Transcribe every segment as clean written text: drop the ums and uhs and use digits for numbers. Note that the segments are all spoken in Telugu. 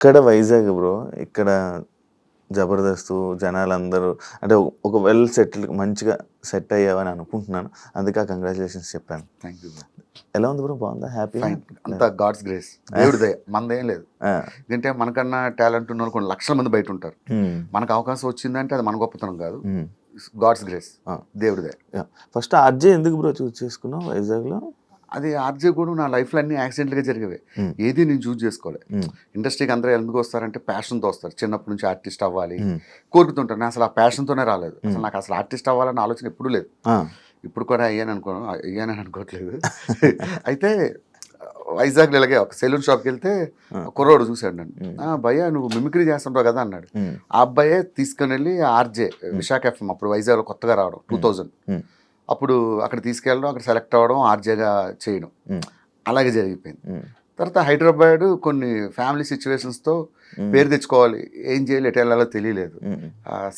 ఇక్కడ వైజాగ్ బ్రో, ఇక్కడ జబర్దస్త్ జనాలందరూ అంటే ఒక వెల్ సెటిల్ మంచిగా సెట్ అయ్యావని అనుకుంటున్నాను. అందుకే కంగ్రాచులేషన్స్ చెప్పాను. Thank you. ఎలా ఉంది బ్రో? బాగుందా? హ్యాపీ? అంతా గాడ్స్ గ్రేస్, దేవుడిదే, మనదేం లేదు. ఎందుకంటే మనకన్నా టాలెంట్ ఉన్న వాళ్ళు కొన్ని లక్షల మంది బయట ఉంటారు. మనకు అవకాశం వచ్చిందంటే అది మన గొప్పతనం కాదు, గాడ్స్ గ్రేస్, దేవుడిదే. ఫస్ట్ ఆర్జే ఎందుకు బ్రో చూస్ చేసుకున్నావు వైజాగ్లో? అది ఆర్జే కూడా నా లైఫ్లో అన్ని యాక్సిడెంట్గా జరిగేవి. ఏది నేను చూస్ చేసుకోలే. ఇండస్ట్రీకి అందరూ ఎందుకు వస్తారంటే ప్యాషన్తో వస్తారు. చిన్నప్పటి నుంచి ఆర్టిస్ట్ అవ్వాలి కోరుకుతుంటారు. నేను అసలు ఆ ప్యాషన్తోనే రాలేదు. అసలు నాకు అసలు ఆర్టిస్ట్ అవ్వాలన్న ఆలోచన ఎప్పుడూ లేదు. ఇప్పుడు కూడా అయ్యానని అనుకోవట్లేదు. అయితే వైజాగ్లో ఇలాగే ఒక సెలూన్ షాప్కి వెళ్తే కుర్రోడు చూశాడు నన్ను. భయ్యా నువ్వు మిమిక్రీ చేస్తుంటావు కదా అన్నాడు. ఆ అబ్బాయే తీసుకుని వెళ్ళి ఆర్జే విశాఖ ఎఫ్ఎం అప్పుడు వైజాగ్లో కొత్తగా రావడం 2000, అప్పుడు అక్కడ తీసుకెళ్ళడం, అక్కడ సెలెక్ట్ అవ్వడం, ఆర్జేగా చేయడం, అలాగే జరిగిపోయింది. తర్వాత హైదరాబాద్ కొన్ని ఫ్యామిలీ సిచ్యువేషన్స్తో పేరు తెచ్చుకోవాలి, ఏం చేయాలి, ఎటు వెళ్ళాలో తెలియలేదు.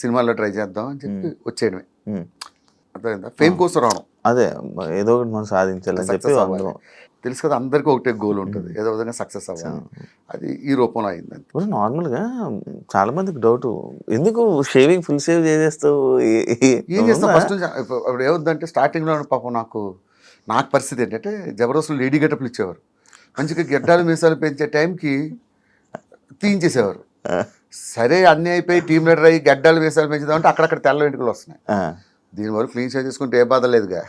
సినిమాల్లో ట్రై చేద్దాం అని చెప్పి వచ్చేయడమే. అర్థమైందా? ఫేమ్ కోసం రావడం, అదే ఏదో ఒకటి మనం సాధించాలని చెప్పి. తెలుసు కదా, అందరికీ ఒకటే గోల్ ఉంటుంది, ఏదో విధంగా సక్సెస్ అవ్వాలి. అది ఈ రూపంలో అయింది. ఇప్పుడు నార్మల్గా చాలా మందికి డౌట్, ఎందుకు షేవింగ్ ఫుల్ షేవ్ చేసేస్తావు? ఏం చేస్తాం ఫస్ట్ ఇప్పుడు ఏమవుతుందంటే స్టార్టింగ్లో పాపం నాకు పరిస్థితి ఏంటంటే జబర్దస్త్లో లేడీ గెటప్లు ఇచ్చేవారు. మంచిగా గెడ్డాలు మీసాలు పెంచే టైంకి తీయించేసేవారు. సరే అన్నీ అయిపోయి టీమ్ లీడర్ అయ్యి గడ్డాలు మీసాలు పెంచుదామంటే అక్కడక్కడ తెల్ల వెంట్రుకలు వస్తున్నాయి. దీని వరకు క్లీన్ షేవ్ చేసుకుంటే ఏ బాధ లేదుగా.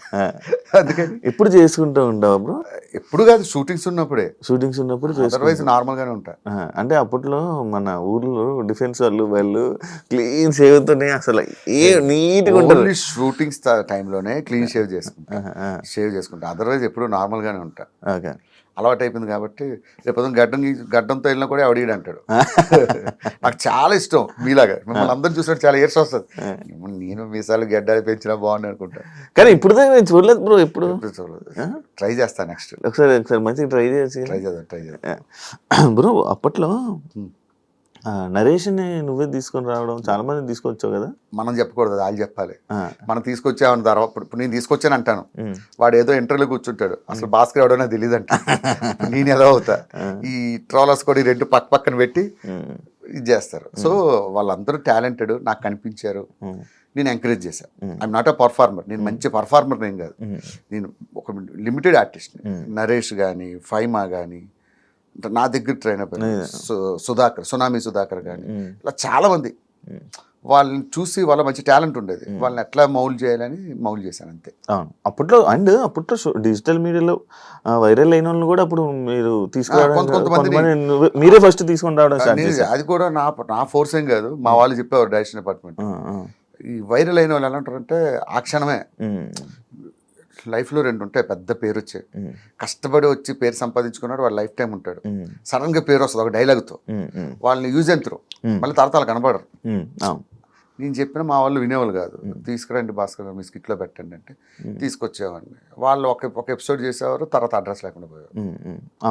అందుకని ఎప్పుడు చేసుకుంటూ ఉంటావు బ్రో? ఎప్పుడు కాదు, షూటింగ్స్ ఉన్నప్పుడే. షూటింగ్స్ ఉన్నప్పుడు అదర్వైజ్ నార్మల్గానే ఉంటాయి. అంటే అప్పట్లో మన ఊర్లో డిఫెన్స్ వాళ్ళు క్లీన్ షేవ్తోనే అసలు ఏ నీట్గా ఉంటుంది. షూటింగ్స్ టైంలోనే క్లీన్ షేవ్ చేసుకుంటా, అదర్వైజ్ ఎప్పుడు నార్మల్గానే ఉంటా. ఓకే, అలవాటు అయిపోయింది కాబట్టి రేపు గడ్డంతో వెళ్ళినా కూడా ఆవిడ అంటాడు. నాకు చాలా ఇష్టం మీలాగా, మిమ్మల్ని అందరూ చూసినట్టు చాలా ఏర్స్ వస్తుంది. నేను మీసాలు గడ్డాలు పెంచినా బాగుంది అనుకుంటా, కానీ ఇప్పుడు నేను చూడలేదు బ్రో. ఎప్పుడు చూడలేదు. ట్రై చేస్తాను నెక్స్ట్. ఒకసారి మంచిగా ట్రై చేద్దాం బ్రో. అప్పట్లో నరేష్ని నువ్వే తీసుకొని రావడం, చాలా మంది తీసుకొచ్చావు కదా. మనం చెప్పకూడదు, వాళ్ళు చెప్పాలి. మనం తీసుకొచ్చామని తర్వాత ఇప్పుడు నేను తీసుకొచ్చాను అంటాను, వాడు ఏదో ఇంటర్వ్యూలో కూర్చుంటాడు, అసలు భాస్కర్ ఎవడో తెలియదు అంట. నేను ఎలా అవుతా? ఈ ట్రోలర్స్ కూడా ఈ రెండు పక్కన పెట్టి ఇది చేస్తారు. సో వాళ్ళందరూ టాలెంటెడ్ నాకు కనిపించారు, నేను ఎంకరేజ్ చేశాను. ఐఎమ్ నాట్ అ పర్ఫార్మర్, నేను మంచి పర్ఫార్మర్ నేను కాదు, నేను ఒక లిమిటెడ్ ఆర్టిస్ట్. నరేష్ కానీ ఫైమా కానీ నా దగ్గర ట్రైన్ అయిపోయింది, సునామీ సుధాకర్ కానీ ఇలా చాలామంది. వాళ్ళని చూసి వాళ్ళ మంచి టాలెంట్ ఉండేది, వాళ్ళని ఎట్లా మౌల్డ్ చేయాలని మౌల్డ్ చేశాను అంతే. అప్పట్లో డిజిటల్ మీడియాలో వైరల్ అయిన వాళ్ళని కూడా అప్పుడు మీరు తీసుకురావడం, మీరే ఫస్ట్ తీసుకొని రావడం. అది కూడా నా ఫోర్స్ ఏం కాదు, మా వాళ్ళు చెప్పేవారు డైరెక్షన్ డిపార్ట్మెంట్. ఈ వైరల్ అయిన వాళ్ళు ఎలా అంటారంటే ఆ క్షణమే లైఫ్లో రెండు ఉంటాయి, పెద్ద పేరు వచ్చాయి. కష్టపడి వచ్చి పేరు సంపాదించుకున్నాడు, వాడు లైఫ్ టైం ఉంటాడు. సడన్ గా పేరు వస్తుంది ఒక డైలాగ్తో, వాళ్ళని యూజ్ ఎంతరు మళ్ళీ తరతాలు కనబడరు. నేను చెప్పిన మా వాళ్ళు వినేవాళ్ళు కాదు. తీసుకురండి భాస్కర్ గారు, మీ స్కిట్లో పెట్టండి అంటే తీసుకొచ్చేవాడిని. వాళ్ళు ఒక ఎపిసోడ్ చేసేవారు, తర్వాత అడ్రస్ లేకుండా పోయేవారు.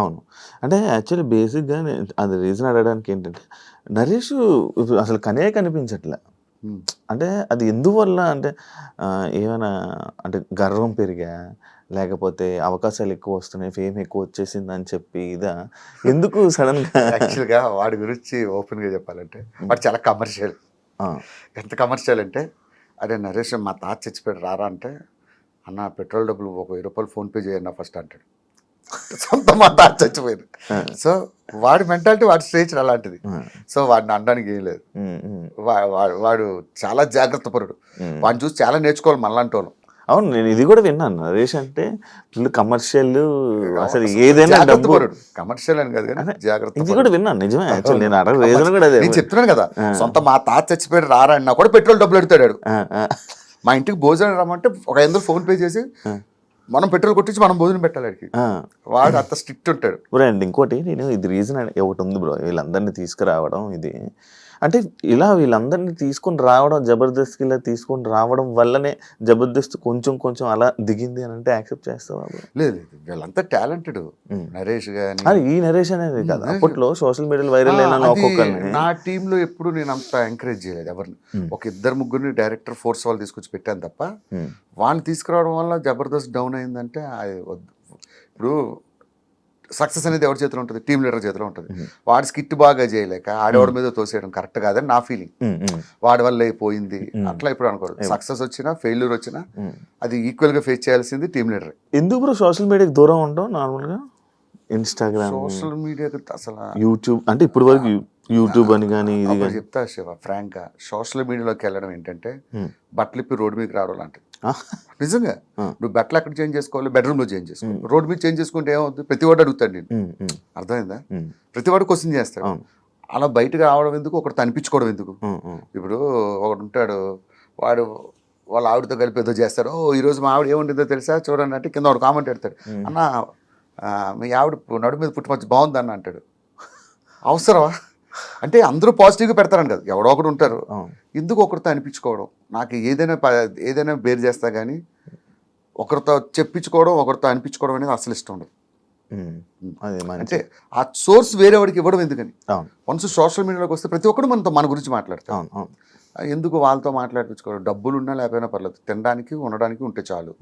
అవును, అంటే యాక్చువల్లీ బేసిక్గా అది రీజన్ అడగడానికి ఏంటంటే నరేష్ అసలు కనిపించట్లే. అంటే అది ఎందువల్ల అంటే ఏమైనా అంటే గర్వం పెరిగా, లేకపోతే అవకాశాలు ఎక్కువ వస్తున్నాయి, ఫేమ్ ఎక్కువ వచ్చేసింది అని చెప్పి ఇదా? ఎందుకు సడన్ గా? యాక్చువల్గా వాడి గురించి ఓపెన్ గా చెప్పాలంటే వాడు చాలా కమర్షియల్. ఎంత కమర్షియల్ అంటే, అరే నరేష్ మా తాత చచ్చిపోయాడు రారా అంటే, అన్న పెట్రోల్ డబ్బులు ఒక 1000 రూపాయలు ఫోన్పే చేయన్న ఫస్ట్ అంటాడు. సొంత మా తాత చచ్చిపోయాడు. సో వాడి మెంటాలిటీ, వాడి స్టేజ్ అలాంటిది. సో వాడిని అనడానికి ఏం లేదు. వాడు చాలా జాగ్రత్త పరుడు, వాడిని చూసి చాలా నేర్చుకోవాలి మనలాంటి వాళ్ళు. అవును, నేను ఇది కూడా విన్నాను. నరేష్ అంటే కమర్షియల్, అసలు ఏదైనా కమర్షియల్ అని కాదు కానీ జాగ్రత్త, ఇది కూడా విన్నాను. నిజమే, నేను అడగ రీజన్ కూడా అదే. నేను చెప్తున్నాను కదా, సొంత మా తాత చచ్చిపోయాడు రారా అన్నా కూడా పెట్రోల్ డబ్బులు ఎడతాడు. మా ఇంటికి భోజనం రమ్మంటే ఒక 500 ఫోన్ పే చేసి మనం పెట్రోల్ కొట్టించి మనం భోజనం పెట్టాలి. వాడు అంత స్ట్రిక్ట్ ఉంటాడు. అండ్ ఇంకోటి, నేను ఇది రీజన్ ఒకటి ఉంది బ్రో, వీళ్ళందరినీ తీసుకురావడం. ఇది అంటే ఇలా వీళ్ళందరినీ తీసుకొని రావడం, జబర్దస్త్కి ఇలా తీసుకొని రావడం వల్లనే జబర్దస్త్ కొంచెం అలా దిగింది అని అంటే యాక్సెప్ట్ చేస్తావా? లేదు, వీళ్ళంతా టాలెంటెడ్. నరేష్ గానీ, ఈ నరేష్ అనేది కదా అప్పట్లో సోషల్ మీడియాలో వైరల్ అయిన ఒక్కొక్కరిని. నా టీంలో ఎప్పుడు నేను అంత ఎంకరేజ్ చేయలేదు ఎవరిని. ఒక 2-3 డైరెక్టర్ ఫోర్స్ వాళ్ళు తీసుకొచ్చి పెట్టాను తప్ప, వాళ్ళని తీసుకురావడం వల్ల జబర్దస్త్ డౌన్ అయిందంటే ఇప్పుడు సక్సెస్ అనేది ఎవరి చేతిలో ఉంటుంది, టీమ్ లీడర్ చేతిలో ఉంటుంది. వాడి స్కిట్ బాగా చేయలేక ఆడవాడి మీద తోసేయడం కరెక్ట్ కాదని నా ఫీలింగ్. వాడి వల్ల పోయింది అట్లా ఇప్పుడు అనుకోరు. సక్సెస్ వచ్చినా ఫెయిల్యూర్ వచ్చినా అది ఈక్వల్ గా ఫేస్ చేయాల్సింది టీమ్ లీడర్. ఎందుకు బ్రో సోషల్ మీడియాకి దూరం ఉంటాం నార్మల్గా? ఇన్స్టాగ్రామ్, సోషల్ మీడియాకి అసలు యూట్యూబ్, అంటే ఇప్పుడు వరకు యూట్యూబ్ అని కానీ ఇది ఒకటి చెప్తా శివ, ఫ్రాంక్ గా సోషల్ మీడియాలోకి వెళ్ళడం ఏంటంటే బట్టలు ఇప్పి రోడ్డు మీదకి రావడం లాంటిది. నిజంగా నువ్వు బట్టలు ఎక్కడ చేంజ్ చేసుకోవాలి, బెడ్రూమ్ లో చేంజ్ చేసుకోవాలి. రోడ్డు మీద చేంజ్ చేసుకుంటే ఏమవుతుంది, ప్రతి వాడు అడుగుతాడు నేను. అర్థమైందా? ప్రతి వాడు క్వశ్చన్ చేస్తాడు. అలా బయటకు రావడం ఎందుకు, ఒకటి అనిపించుకోవడం ఎందుకు? ఇప్పుడు ఒకడు ఉంటాడు, వాడు వాళ్ళ ఆవిడతో కలిపి ఏదో చేస్తాడు. ఓ ఈరోజు మా ఆవిడ ఏముంటుందో తెలుసా చూడండి అంటే కింద వాడు కామెంట్ పెడతాడు, అన్న మీ ఆవిడ నడు మీద పుట్టుమచ్చి బాగుందన్న అంటాడు. అవసరమా? అంటే అందరూ పాజిటివ్గా పెడతారని కదా, ఎవడో ఒకడు ఉంటారు. ఎందుకు ఒకరితో అనిపించుకోవడం? నాకు ఏదైనా బేర్ చేస్తా కానీ ఒకరితో చెప్పించుకోవడం, ఒకరితో అనిపించుకోవడం అనేది అసలు ఇష్టం ఉండదు. అంటే ఆ సోర్స్ వేరే వాడికి ఇవ్వడం ఎందుకని. వన్స్ సోషల్ మీడియాలోకి వస్తే ప్రతి ఒక్కరు మన గురించి మాట్లాడతాం. ఎందుకు వాళ్ళతో మాట్లాడించుకోవడం? డబ్బులు ఉన్నా లేకపోయినా పర్లేదు, తినడానికి ఉండడానికి ఉంటే చాలు.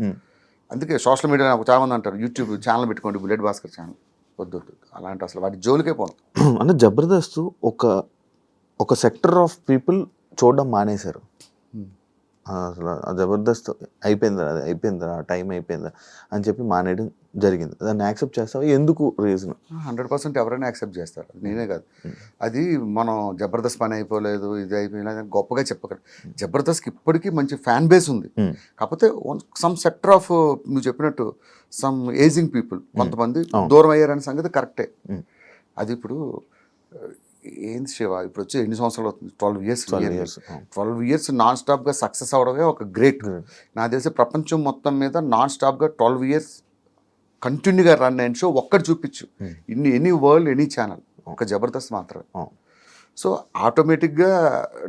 అందుకే సోషల్ మీడియా నాకు చాలా మంది అంటారు, యూట్యూబ్ ఛానల్ పెట్టుకోండి, బుల్లెట్ భాస్కర్ ఛానల్. వద్దు అలాంటి అసలు వాటి జోలికే పోను. అంటే జబర్దస్త్ ఒక సెక్టర్ ఆఫ్ పీపుల్ చూడడం మానేశారు. అసలు జబర్దస్త్ అయిపోయిందా టైం అయిపోయిందా అని చెప్పి మానేయడం జరిగింది. దాన్ని యాక్సెప్ట్ చేస్తావా? ఎందుకు రీజన్? 100% ఎవరైనా యాక్సెప్ట్ చేస్తారు, నేనే కాదు. అది మనం జబర్దస్త్ పని అయిపోలేదు, ఇది అయిపోయినా గొప్పగా చెప్పగలరు. జబర్దస్త్కి ఇప్పటికీ మంచి ఫ్యాన్ బేస్ ఉంది. కాకపోతే సమ్ సెక్టర్ ఆఫ్ నువ్వు చెప్పినట్టు సమ్ ఏజింగ్ పీపుల్ కొంతమంది దూరం అయ్యారనే సంగతి కరెక్టే. అది ఇప్పుడు ఏంది శివ, ఇప్పుడు వచ్చి ఎన్ని సంవత్సరాలు అవుతుంది? 12 years. 12 years నాన్ స్టాప్గా సక్సెస్ అవడమే ఒక గ్రేట్. నా తెలిసి ప్రపంచం మొత్తం మీద నాన్ స్టాప్గా 12 years కంటిన్యూగా రన్ అయిన షో ఒక్కటి చూపించు, ఎనీ వరల్డ్ ఎనీ ఛానల్, ఒక జబర్దస్త్ మాత్రమే. సో ఆటోమేటిక్గా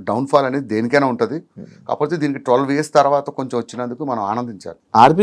డౌన్ఫాల్ అనేది దేనికైనా ఉంటుంది. కాకపోతే దీనికి 12 years తర్వాత కొంచెం వచ్చినందుకు మనం ఆనందించాలి. ఆర్పి